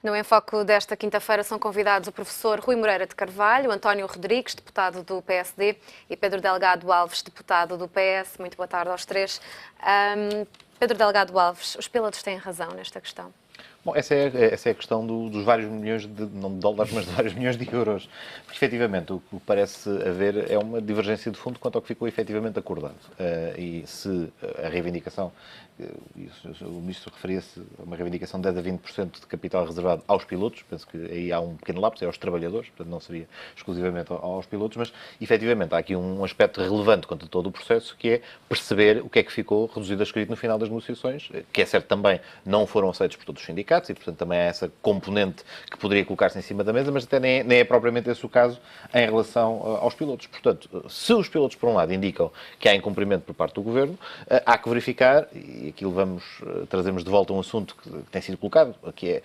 No Enfoque desta quinta-feira são convidados o professor Rui Moreira de Carvalho, António Rodrigues, deputado do PSD, e Pedro Delgado Alves, deputado do PS. Muito boa tarde aos três. Pedro Delgado Alves, os pilotos têm razão nesta questão? Bom, essa é a questão dos vários milhões não de dólares, mas de vários milhões de euros. Porque, efetivamente, o que parece haver é uma divergência de fundo quanto ao que ficou efetivamente acordado. E se a reivindicação, o Ministro referia-se a uma reivindicação de 10% a 20% de capital reservado aos pilotos, penso que aí há um pequeno lapso, é aos trabalhadores, portanto não seria exclusivamente aos pilotos, mas, efetivamente, há aqui um aspecto relevante quanto a todo o processo, que é perceber o que é que ficou reduzido a escrito no final das negociações, que é certo também não foram aceitos por todos os sindicatos, e, portanto, também há essa componente que poderia colocar-se em cima da mesa, mas até nem é propriamente esse o caso em relação aos pilotos. Portanto, se os pilotos, por um lado, indicam que há incumprimento por parte do Governo, há que verificar, e aqui trazemos de volta um assunto que tem sido colocado, que é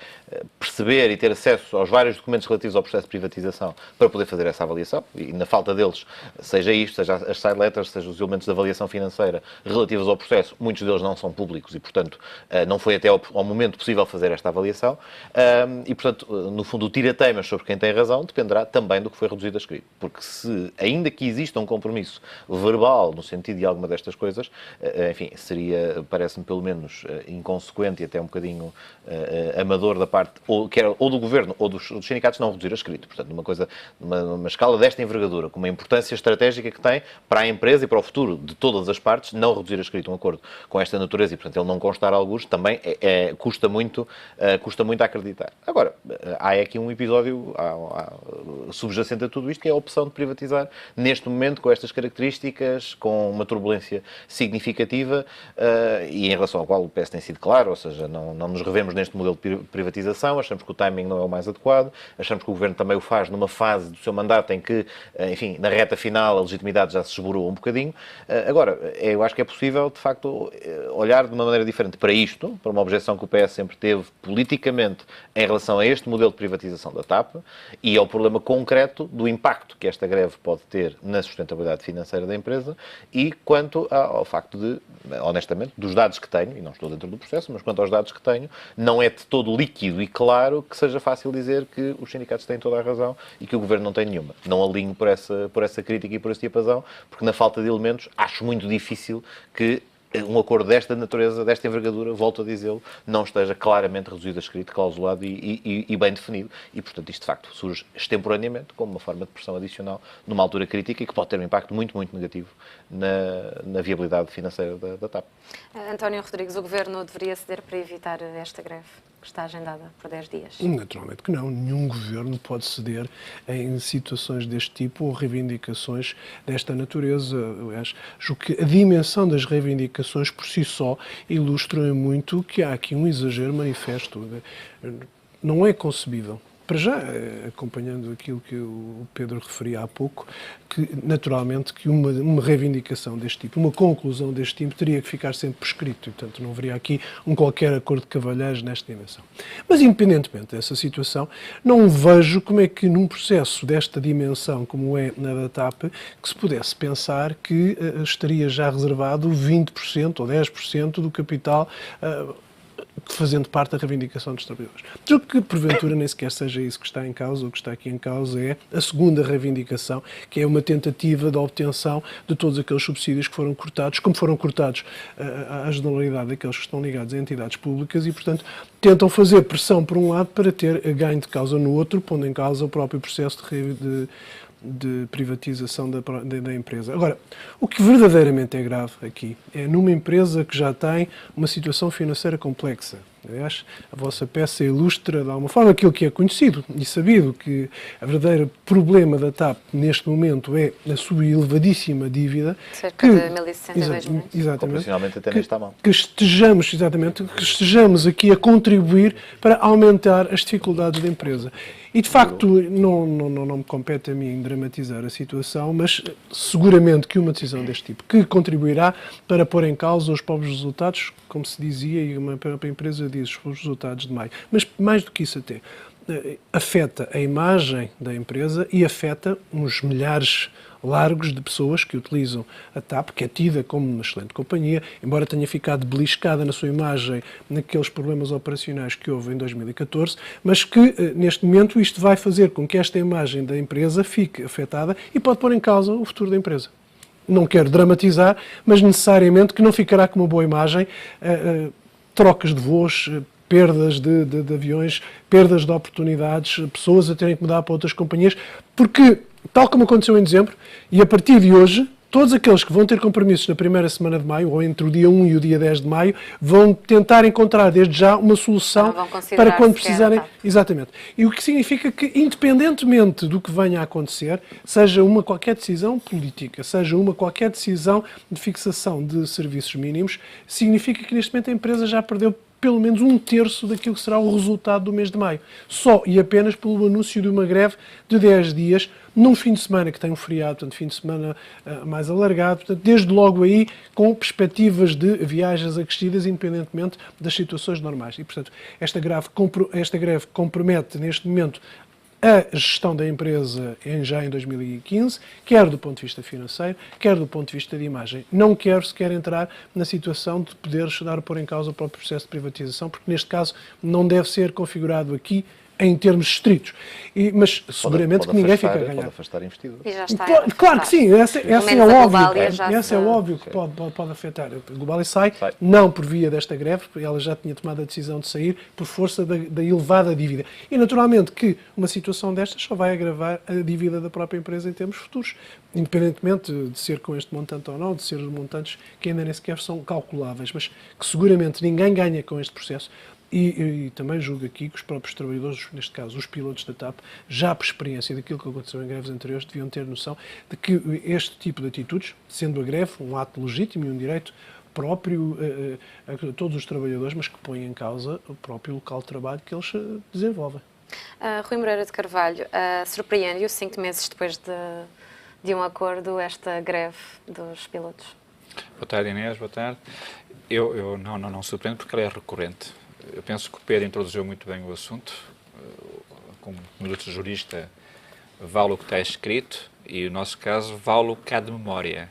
perceber e ter acesso aos vários documentos relativos ao processo de privatização para poder fazer essa avaliação, e na falta deles, seja isto, seja as side letters, seja os elementos de avaliação financeira relativos ao processo, muitos deles não são públicos e, portanto, não foi até ao momento possível fazer esta avaliação e, portanto, no fundo, o tira-teimas sobre quem tem razão dependerá também do que foi reduzido a escrito. Porque se, ainda que exista um compromisso verbal no sentido de alguma destas coisas, enfim, seria, parece-me pelo menos, inconsequente e até um bocadinho amador da parte, ou do Governo ou dos sindicatos, não reduzir a escrito. Portanto, numa escala desta envergadura, com uma importância estratégica que tem para a empresa e para o futuro de todas as partes, não reduzir a escrito um acordo com esta natureza e, portanto, ele não constar a algures, também custa muito a acreditar. Agora, há aqui um episódio subjacente a tudo isto, que é a opção de privatizar neste momento, com estas características, com uma turbulência significativa e em relação ao qual o PS tem sido claro, ou seja, não nos revemos neste modelo de privatização, achamos que o timing não é o mais adequado, achamos que o Governo também o faz numa fase do seu mandato em que, enfim, na reta final a legitimidade já se esborou um bocadinho. Agora, eu acho que é possível, de facto, olhar de uma maneira diferente para isto, para uma objeção que o PS sempre teve politicamente em relação a este modelo de privatização da TAP e ao problema concreto do impacto que esta greve pode ter na sustentabilidade financeira da empresa e quanto ao facto de, honestamente, dos dados que tenho, e não estou dentro do processo, mas quanto aos dados que tenho, não é de todo líquido e claro que seja fácil dizer que os sindicatos têm toda a razão e que o Governo não tem nenhuma. Não alinho por essa crítica e por esse diapasão, porque na falta de elementos acho muito difícil que um acordo desta natureza, desta envergadura, volto a dizê-lo, não esteja claramente reduzido a escrito, clausulado e bem definido. E, portanto, isto de facto surge extemporaneamente como uma forma de pressão adicional numa altura crítica e que pode ter um impacto muito, muito negativo na viabilidade financeira da TAP. António Rodrigues, o Governo deveria ceder para evitar esta greve que está agendada por 10 dias? Naturalmente que não. Nenhum Governo pode ceder em situações deste tipo ou reivindicações desta natureza. Aliás, julgo que a dimensão das reivindicações por si só ilustram muito que há aqui um exagero manifesto. Não é concebível. Para já, acompanhando aquilo que o Pedro referia há pouco, que naturalmente que uma reivindicação deste tipo, uma conclusão deste tipo, teria que ficar sempre por escrito e, portanto, não haveria aqui qualquer acordo de cavalheiros nesta dimensão. Mas, independentemente dessa situação, não vejo como é que num processo desta dimensão, como é na da TAP, que se pudesse pensar que estaria já reservado 20% ou 10% do capital fazendo parte da reivindicação dos trabalhadores. Julgo que, porventura, nem sequer seja isso que está em causa. O que está aqui em causa é a segunda reivindicação, que é uma tentativa de obtenção de todos aqueles subsídios que foram cortados, como foram cortados à generalidade daqueles que estão ligados a entidades públicas e, portanto, tentam fazer pressão por um lado para ter ganho de causa no outro, pondo em causa o próprio processo de privatização da empresa. Agora, o que verdadeiramente é grave aqui é numa empresa que já tem uma situação financeira complexa. Aliás, a vossa peça ilustra de alguma forma aquilo que é conhecido e sabido, que o verdadeiro problema da TAP neste momento é a sua elevadíssima dívida. Cerca de 1.062 milhões. Exatamente. Proporcionalmente até nesta mão. Que estejamos aqui a contribuir para aumentar as dificuldades da empresa. E, de facto, não me compete a mim dramatizar a situação, mas seguramente que uma decisão deste tipo, que contribuirá para pôr em causa os pobres resultados, como se dizia, e uma própria empresa diz, os resultados de maio. Mas, mais do que isso até, afeta a imagem da empresa e afeta uns milhares largos de pessoas que utilizam a TAP, que é tida como uma excelente companhia, embora tenha ficado beliscada na sua imagem naqueles problemas operacionais que houve em 2014, mas que, neste momento, isto vai fazer com que esta imagem da empresa fique afetada e pode pôr em causa o futuro da empresa. Não quero dramatizar, mas necessariamente que não ficará com uma boa imagem, trocas de voos, perdas de aviões, perdas de oportunidades, pessoas a terem que mudar para outras companhias, porque, tal como aconteceu em dezembro, e a partir de hoje, todos aqueles que vão ter compromissos na primeira semana de maio, ou entre o dia 1 e o dia 10 de maio, vão tentar encontrar desde já uma solução para quando precisarem. Exatamente. E o que significa que, independentemente do que venha a acontecer, seja uma qualquer decisão política, seja uma qualquer decisão de fixação de serviços mínimos, significa que neste momento a empresa já perdeu pelo menos 1/3 daquilo que será o resultado do mês de maio. Só e apenas pelo anúncio de uma greve de 10 dias, num fim de semana que tem um feriado, portanto, fim de semana mais alargado, portanto, desde logo aí com perspectivas de viagens acrescidas, independentemente das situações normais. E, portanto, esta greve compromete, neste momento, a gestão da empresa já em 2015, quer do ponto de vista financeiro, quer do ponto de vista de imagem. Não quero sequer entrar na situação de poder ajudar a pôr em causa o próprio processo de privatização, porque neste caso não deve ser configurado aqui em termos estritos. Mas seguramente que ninguém fica a ganhar. Pode afastar investidores. E já está Claro que sim, essa é óbvio. Essa é óbvio que pode afetar. A Globalia sai, não por via desta greve, porque ela já tinha tomado a decisão de sair por força da elevada dívida. E naturalmente que uma situação destas só vai agravar a dívida da própria empresa em termos futuros, independentemente de ser com este montante ou não, de ser os montantes que ainda nem sequer são calculáveis, mas que seguramente ninguém ganha com este processo. E também julgo aqui que os próprios trabalhadores, neste caso os pilotos da TAP, já por experiência daquilo que aconteceu em greves anteriores, deviam ter noção de que este tipo de atitudes, sendo a greve um ato legítimo e um direito próprio a todos os trabalhadores, mas que põe em causa o próprio local de trabalho que eles desenvolvem. Rui Moreira de Carvalho, surpreende-o 5 meses depois de um acordo esta greve dos pilotos? Boa tarde, Inês, boa tarde. Eu não surpreendo porque ela é recorrente. Eu penso que o Pedro introduziu muito bem o assunto. Como jurista, vale o que está escrito e, no nosso caso, vale o que há de memória.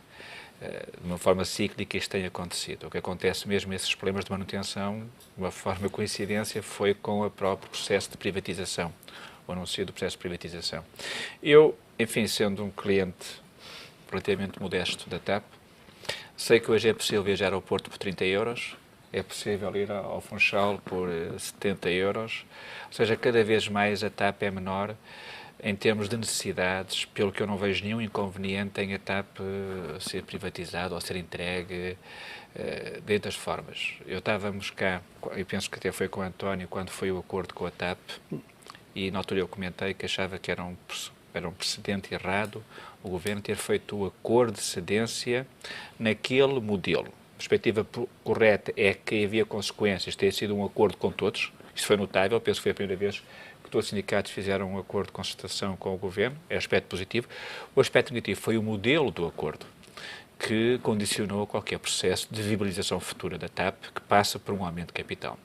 De uma forma cíclica isto tem acontecido. O que acontece mesmo, esses problemas de manutenção, de uma forma coincidência, foi com o próprio processo de privatização, o anúncio do processo de privatização. Eu, enfim, sendo um cliente relativamente modesto da TAP, sei que hoje é possível viajar ao Porto por 30 euros, é possível ir ao Funchal por 70 euros, ou seja, cada vez mais a TAP é menor em termos de necessidades, pelo que eu não vejo nenhum inconveniente em a TAP ser privatizada ou ser entregue de outras formas. Eu estávamos cá, eu penso que até foi com o António, quando foi o acordo com a TAP, e na altura eu comentei que achava que era um precedente errado o Governo ter feito o acordo de cedência naquele modelo. A perspectiva correta é que havia consequências, ter sido um acordo com todos, isso foi notável, penso que foi a primeira vez que todos os sindicatos fizeram um acordo de concertação com o Governo, é aspecto positivo. O aspecto negativo foi o modelo do acordo, que condicionou qualquer processo de viabilização futura da TAP, que passa por um aumento de capital.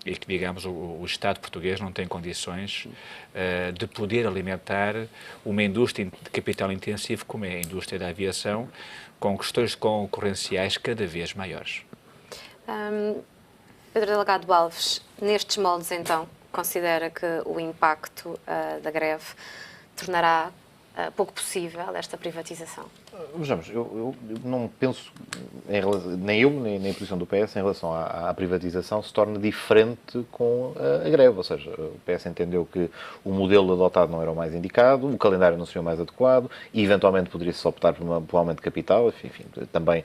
E que, digamos, o Estado português não tem condições de poder alimentar uma indústria de capital intensivo como é a indústria da aviação, com questões concorrenciais cada vez maiores. Pedro Delgado Alves, nestes moldes, então, considera que o impacto da greve tornará pouco possível esta privatização? Vejamos, eu não penso, nem eu, nem a posição do PS em relação à privatização se torna diferente com a greve. Ou seja, o PS entendeu que o modelo adotado não era o mais indicado, o calendário não seria o mais adequado e, eventualmente, poderia-se optar por um aumento de capital. Enfim, também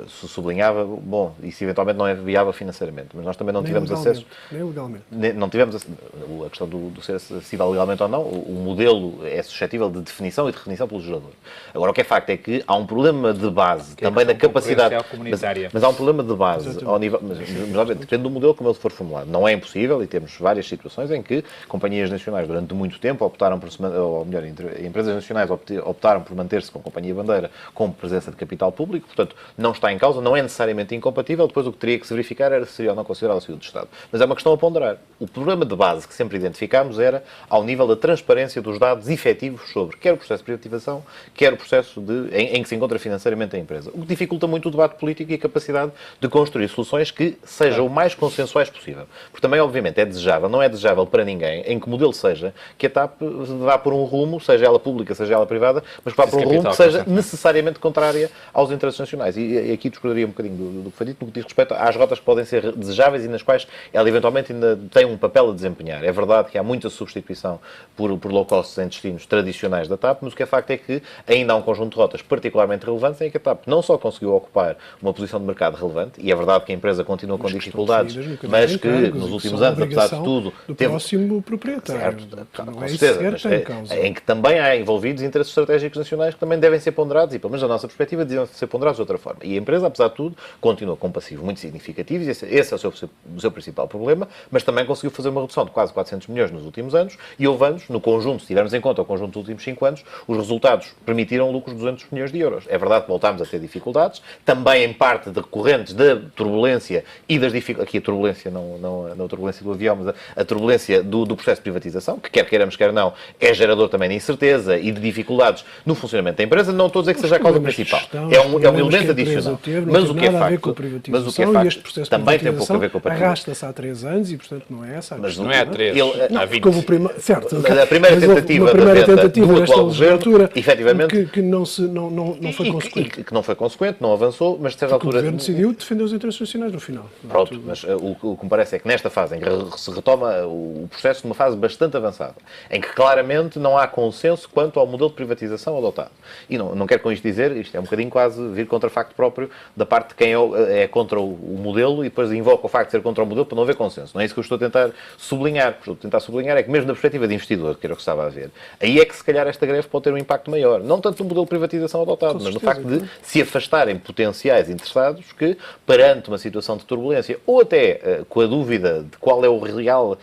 sublinhava, bom, isso eventualmente não é viável financeiramente, mas nós também não tivemos acesso... Nem legalmente. Não tivemos a questão do ser acessível legalmente ou não, o modelo é suscetível de definição e de redefinição pelo legislador. Agora, o que é facto é que que há um problema de base, Que é também a da questão capacidade... comunitária. Mas há um problema de base, Exatamente. ao nível, mas depende do modelo como ele for formulado. Não é impossível, e temos várias situações em que companhias nacionais durante muito tempo optaram por, ou melhor, empresas nacionais optaram por manter-se com companhia bandeira com presença de capital público, portanto, não está em causa, não é necessariamente incompatível, depois o que teria que se verificar era se seria ou não considerado saúde de Estado. Mas é uma questão a ponderar. O problema de base que sempre identificámos era ao nível da transparência dos dados efetivos sobre quer o processo de privatização, quer o processo em que se encontra financeiramente a empresa. O que dificulta muito o debate político e a capacidade de construir soluções que sejam o mais consensuais possível. Porque também, obviamente, é desejável, não é desejável para ninguém, em que modelo seja, que a TAP vá por um rumo, seja ela pública, seja ela privada, mas que vá por um rumo que seja necessariamente contrária aos interesses nacionais. E aqui discordaria um bocadinho do que foi dito no que diz respeito às rotas que podem ser desejáveis e nas quais ela eventualmente ainda tem um papel a desempenhar. É verdade que há muita substituição por low cost em destinos tradicionais da TAP, mas o que é facto é que ainda há um conjunto de rotas particularmente relevantes em que a TAP não só conseguiu ocupar uma posição de mercado relevante, e é verdade que a empresa continua com dificuldades, mas que nos últimos anos, apesar de tudo, do próximo proprietário. Com certeza, em que também há envolvidos interesses estratégicos nacionais que também devem ser ponderados e, pelo menos da nossa perspectiva, deviam ser ponderados de outra forma. E a empresa, apesar de tudo, continua com um passivo muito significativo, e esse é o seu principal problema, mas também conseguiu fazer uma redução de quase 400 milhões nos últimos anos, e houve anos, no conjunto, se tivermos em conta o conjunto dos últimos 5 anos, os resultados permitiram lucros de 200 milhões de euros. É verdade que voltámos a ter dificuldades, também em parte decorrentes da turbulência e das dificuldades, aqui a turbulência, não a turbulência do avião, mas a turbulência do processo de privatização, que quer queiramos, quer não, é gerador também de incerteza e de dificuldades no funcionamento da empresa. Não estou a dizer que seja a causa principal. É um elemento adicional. Mas o que é facto, também tem pouco a ver com a privatização. Arrasta-se há 3 anos e, portanto, não é essa a questão. Não é há 3, há 20. Houve certo, a primeira tentativa da venda do atual governo, efetivamente, que não foi consequente. Que não foi consequente, não avançou, mas de certa altura... O governo decidiu defender os interesses nacionais no final. Pronto, mas o que me parece é que nesta fase em que se retoma o processo numa fase bastante avançada, em que claramente não há consenso quanto ao modelo de privatização adotado. E não quero com isto dizer, isto é um bocadinho quase vir contra facto próprio da parte de quem é contra o modelo e depois invoca o facto de ser contra o modelo para não haver consenso. Não é isso que eu estou a tentar sublinhar. O que estou a tentar sublinhar é que mesmo na perspectiva de investidor, que era o que estava a ver, aí é que se calhar esta greve pode ter um impacto maior. Não tanto no modelo de privatização adotado, mas no facto de se afastarem potenciais interessados que, perante uma situação de turbulência, ou até com a dúvida de qual é o real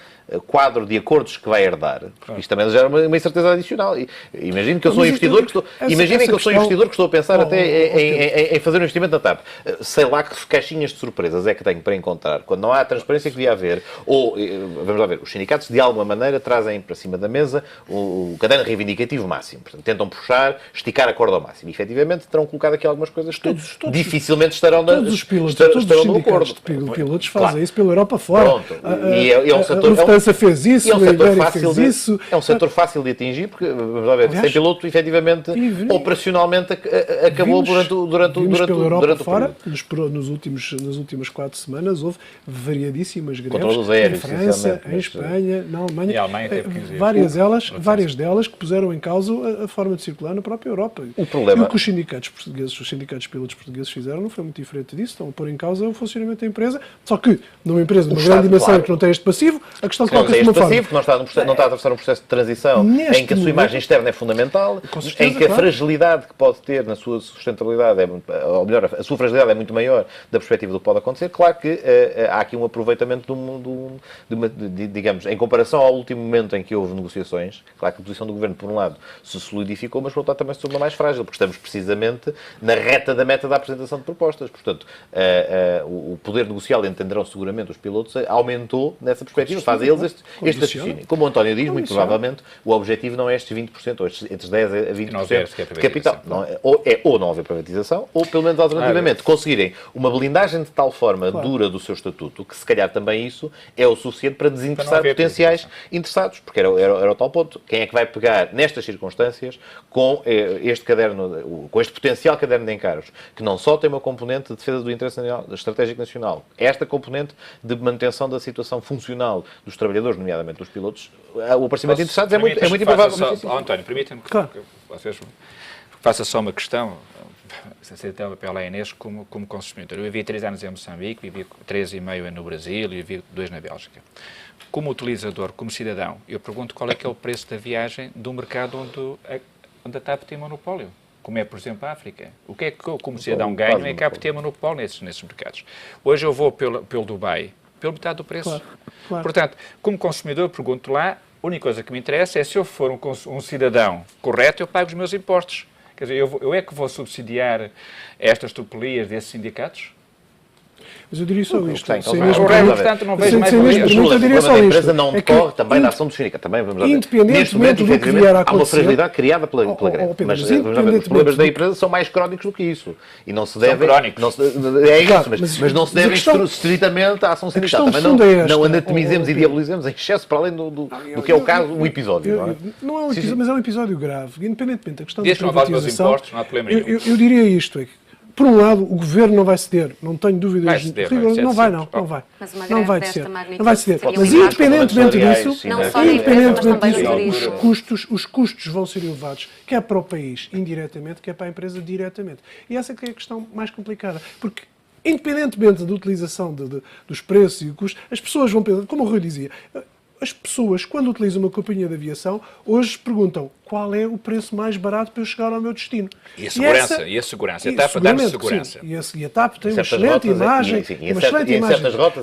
quadro de acordos que vai herdar, porque isto também gera uma incerteza adicional. Imagino que eu sou um investidor que estou... Imaginem que eu sou um investidor que estou a pensar até em fazer um investimento na TAP. Sei lá que caixinhas de surpresas é que tenho para encontrar, quando não há a transparência que devia haver. Ou, vamos lá ver, os sindicatos de alguma maneira trazem para cima da mesa o caderno reivindicativo máximo. Portanto, tentam puxar, esticar a corda ao máximo. E, efetivamente, terão colocado aqui algumas coisas que dificilmente estarão no acordo. Todos os sindicatos de pilotos fazem isso pela Europa fora. Pronto. E é um setor... fez isso, é um setor fácil fez isso. É um setor fácil de atingir, porque, vamos lá ver, sem piloto, efetivamente, operacionalmente acabou durante o fora, nas últimas 4 semanas, houve variadíssimas greves aéreos, em França, em Espanha, na Alemanha. E a Alemanha teve 15 dias. Várias delas que puseram em causa a forma de circular na própria Europa. O problema... E o que os sindicatos de pilotos portugueses fizeram não foi muito diferente disso. Estão a pôr em causa o funcionamento da empresa, só que numa empresa de uma grande dimensão que não tem este passivo, a questão coloca-se de uma forma. Que não está a atravessar um processo de transição em que a sua imagem externa é fundamental, em que a fragilidade que pode ter na sua sustentabilidade, ou melhor, a sua fragilidade é muito maior da perspectiva do que pode acontecer. Claro que há aqui um aproveitamento digamos, em comparação ao último momento em que houve negociações, claro que a posição do Governo, por um lado, se solidificou, mas por outro lado também se tornou mais frágil, porque estamos precisamente na reta da meta da apresentação de propostas. Portanto, o poder negocial, entenderão seguramente os pilotos, aumentou nessa perspectiva. Fazem eles este raciocínio. Como o António diz, muito provavelmente, o objetivo não é estes 20%, ou entre 10% a 20% de capital. Não é, ou não haver privatização, ou pelo menos alternativamente conseguirem uma blindagem de tal forma dura do seu estatuto, que se calhar também isso é o suficiente para desinteressar potenciais interessados, porque era o tal ponto. Quem é que vai pegar, nestas circunstâncias, com este caderno, com este potencial caderno de encargos, que não só tem uma componente de defesa do interesse estratégico nacional, esta componente de manutenção da situação funcional dos trabalhadores, nomeadamente dos pilotos, o aparecimento de interessados é muito improvável. António, permita-me que vocês faça só uma questão, sem ter pela Inês, como consumidor. Eu vivi 3 anos em Moçambique, vivi 3,5 no Brasil e vivi 2 na Bélgica. Como utilizador, como cidadão, eu pergunto qual é que é o preço da viagem de um mercado onde a TAP tem monopólio. como é, por exemplo, a África. O que é que eu, como cidadão, ganho é que há por ter monopólio nesses mercados. Hoje eu vou pelo Dubai, pela metade do preço. Claro. Portanto, como consumidor, pergunto lá, a única coisa que me interessa é se eu for um cidadão correto, eu pago os meus impostos. Quer dizer, eu é que vou subsidiar estas tropelias desses sindicatos? Mas eu diria só isto. Portanto, não vejo mais eu diria só a isto. empresa não decorre também da ação dos sindicatos. Também, vamos lá ver. Independentemente do que vier a acontecer... Há uma fragilidade criada pela greve. Mas os problemas da empresa são mais crónicos do que isso. E não se devem... São crónicos. É isso, mas não se devem estritamente à ação sindical. Também não anatomizemos e diabolizemos em excesso para além do que é o caso, um episódio. Não é um episódio, mas é um episódio grave. Independentemente da questão da privatização... impostos, não há problema nenhum. Eu diria isto, por um lado, o governo não vai ceder, não tenho dúvidas. Não vai. Mas uma não vai greve ceder. desta magnitude Não vai ceder. seria Mas um impacto independentemente disso, não só na empresa, mas também no turismo. os custos vão ser elevados, quer para o país indiretamente, quer para a empresa diretamente. E essa que é a questão mais complicada, porque independentemente da utilização dos preços e custos, as pessoas vão pensar, como o Rui dizia, as pessoas, quando utilizam uma companhia de aviação, hoje perguntam qual é o preço mais barato para eu chegar ao meu destino. E a segurança. A TAP dá-nos segurança. E a TAP tem uma excelente imagem.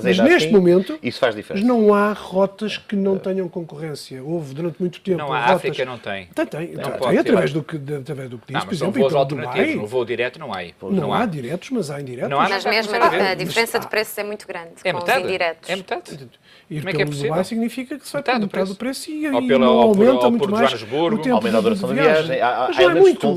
Mas neste momento, isso faz diferença. Não há rotas que não tenham concorrência. Houve durante muito tempo não, a rotas... África não tem. Tem através do que diz, por exemplo, voos alternativos. No voo direto não há. Não há diretos, mas há indiretos. Mas mesmo a diferença de preços é muito grande com os indiretos. É metade. Ir pelo Dubai significa que se vai para metade do preço e não aumenta muito mais o tempo aumenta a duração da viagem. Mas não é muito.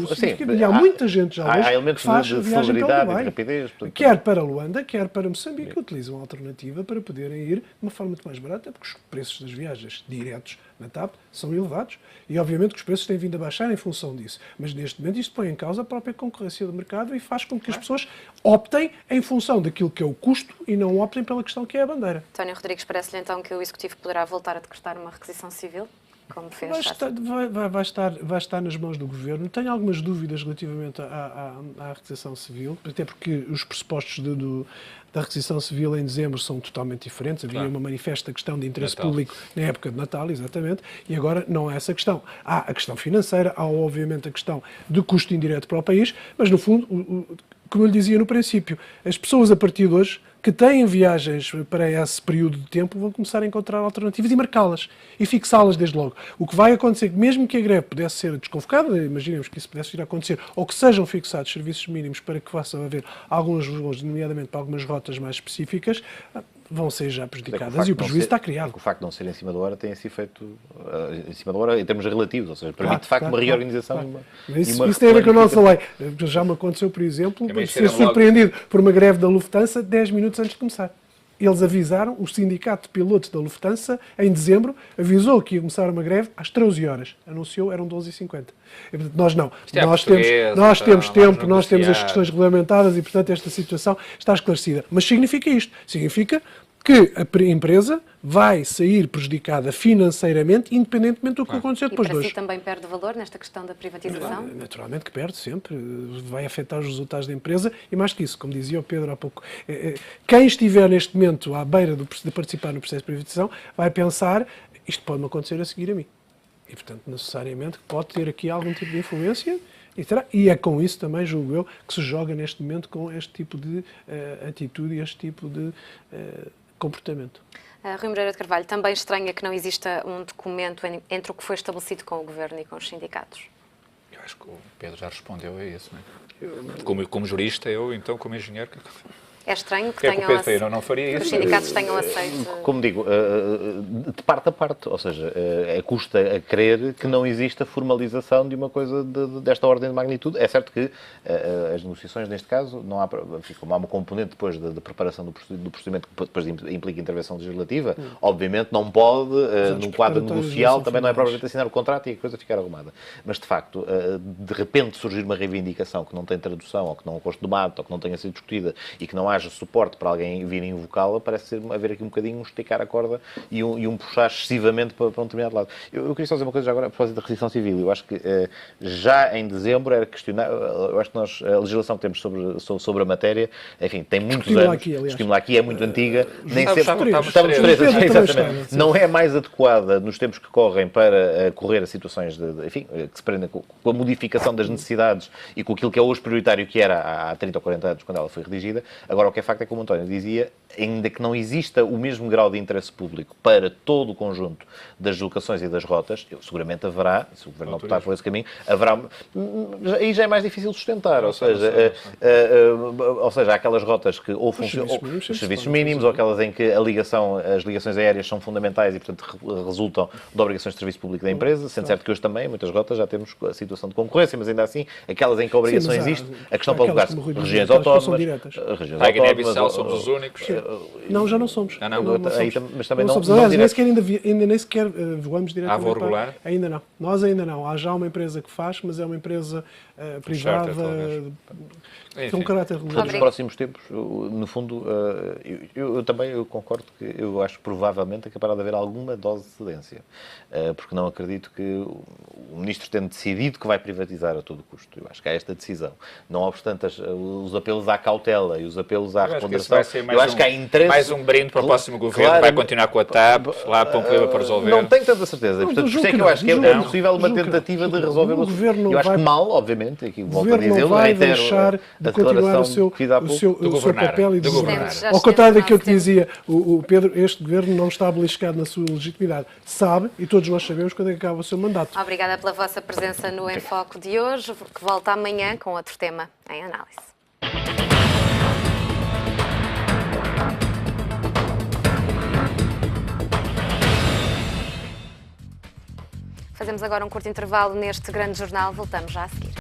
Há muita gente já hoje que faz a viagem para o Dubai. Rapidez, quer para Luanda, quer para Moçambique, que utilizam a alternativa para poderem ir de uma forma muito mais barata, porque os preços das viagens diretos na TAP são elevados e, obviamente, que os preços têm vindo a baixar em função disso. Mas, neste momento, isto põe em causa a própria concorrência do mercado e faz com que as pessoas optem em função daquilo que é o custo e não optem pela questão que é a bandeira. António Rodrigues, parece-lhe então que o Executivo poderá voltar a decretar uma requisição civil? Como fez vai estar nas mãos do Governo. Tenho algumas dúvidas relativamente à requisição civil, até porque os pressupostos da requisição civil em dezembro são totalmente diferentes. Havia uma manifesta questão de interesse público na época de Natal, exatamente, e agora não há essa questão. Há a questão financeira, há obviamente a questão de custo indireto para o país, mas no fundo, como eu lhe dizia no princípio, as pessoas a partir de hoje que têm viagens para esse período de tempo vão começar a encontrar alternativas e marcá-las e fixá-las desde logo. O que vai acontecer, mesmo que a greve pudesse ser desconvocada, imaginemos que isso pudesse vir a acontecer, ou que sejam fixados serviços mínimos para que possam haver alguns voos, nomeadamente para algumas rotas mais específicas, vão ser já prejudicadas e o prejuízo está criado. O facto de não ser em cima da hora tem esse efeito em cima da hora em termos relativos, ou seja, permite de facto uma reorganização. Isso tem a ver com a nossa lei. Já me aconteceu, por exemplo, ser surpreendido por uma greve da Lufthansa 10 minutos antes de começar. Eles avisaram, o sindicato de pilotos da Lufthansa, em dezembro, avisou que ia começar uma greve às 13 horas. Anunciou, eram 12h50. E, portanto, nós não. Nós temos tempo, nós temos as questões regulamentadas e, portanto, esta situação está esclarecida. Mas significa isto. Significa que a empresa vai sair prejudicada financeiramente, independentemente do que acontecer depois de hoje. E para si também perde valor nesta questão da privatização? Naturalmente que perde sempre. Vai afetar os resultados da empresa e, mais que isso, como dizia o Pedro há pouco, quem estiver neste momento à beira de participar no processo de privatização vai pensar, isto pode-me acontecer a seguir a mim. E, portanto, necessariamente pode ter aqui algum tipo de influência e é com isso também, julgo eu, que se joga neste momento com este tipo de atitude e este tipo de comportamento. Rui Moreira de Carvalho, também estranha que não exista um documento entre o que foi estabelecido com o Governo e com os sindicatos? Eu acho que o Pedro já respondeu a isso, não é? Como jurista, eu então como engenheiro... É estranho que não faria isso. Os sindicatos tenham aceito... Como digo, de parte a parte, ou seja, custa a crer que não exista formalização de uma coisa desta ordem de magnitude. É certo que as negociações, neste caso, não há, como há uma componente depois da preparação do procedimento que depois implica intervenção legislativa, obviamente não pode, num quadro negocial, também não é propriamente assinar o contrato e a coisa ficar arrumada. Mas, de facto, de repente surgir uma reivindicação que não tem tradução, ou que não conste debate, ou que não tenha sido discutida e que não há haja suporte para alguém vir invocá-la, parece haver aqui um bocadinho um esticar a corda e um puxar excessivamente para um determinado lado. Eu queria só dizer uma coisa já agora, a propósito da restrição civil. Eu acho que já em dezembro era questionar, eu acho que a legislação que temos sobre a matéria, enfim, tem muitos anos, discutimos-la aqui, é muito antiga, nem sempre estamos três, exatamente, não é mais adequada nos tempos que correm para correr a situações enfim, que se prendem com a modificação das necessidades e com aquilo que é hoje prioritário que era há 30 ou 40 anos quando ela foi redigida. Agora, o que é facto é que, como o António dizia, ainda que não exista o mesmo grau de interesse público para todo o conjunto das deslocações e das rotas, seguramente haverá, se o Governo optar por esse caminho, haverá, aí já é mais difícil sustentar, ou seja, há aquelas rotas que ou funcionam, os serviços mínimos, ou aquelas em que as ligações aéreas são fundamentais e, portanto, resultam de obrigações de serviço público da empresa, sendo certo que hoje também, em muitas rotas, já temos a situação de concorrência, mas ainda assim, aquelas em que a obrigação existe, a questão pode colocar-se regiões autónomas, a Guiné-Bissau somos os únicos. Não, já não somos. Já não? Mas também não somos. Aliás, ainda nem sequer voamos diretamente. Voo regular? Ainda não. Nós ainda não. Há já uma empresa que faz, mas é uma empresa privada, com caráter regular. Nos próximos tempos, no fundo, eu também concordo que eu acho que provavelmente é capaz de haver alguma dose de cedência, porque não acredito que o Ministro tenha decidido que vai privatizar a todo custo. Eu acho que há esta decisão. Não obstante os apelos à cautela e os apelos à reponderação, eu acho que há interesse... Mais um brinde para o próximo governo, vai continuar com a TAP, lá para um problema para resolver. Não tenho tanta certeza. Portanto, por isso é que eu acho que é possível uma tentativa de resolver o assunto. Eu acho que mal, obviamente, aqui volto a dizer, deixar de continuar o seu papel e de governar. Ao contrário daquilo que dizia o Pedro, este governo não está beliscado na sua legitimidade. Sabe, e todos nós sabemos, quando é que acaba o seu mandato. Obrigada pela vossa presença no Em Foco de hoje, que volta amanhã com outro tema em análise. Fazemos agora um curto intervalo neste grande jornal. Voltamos já a seguir.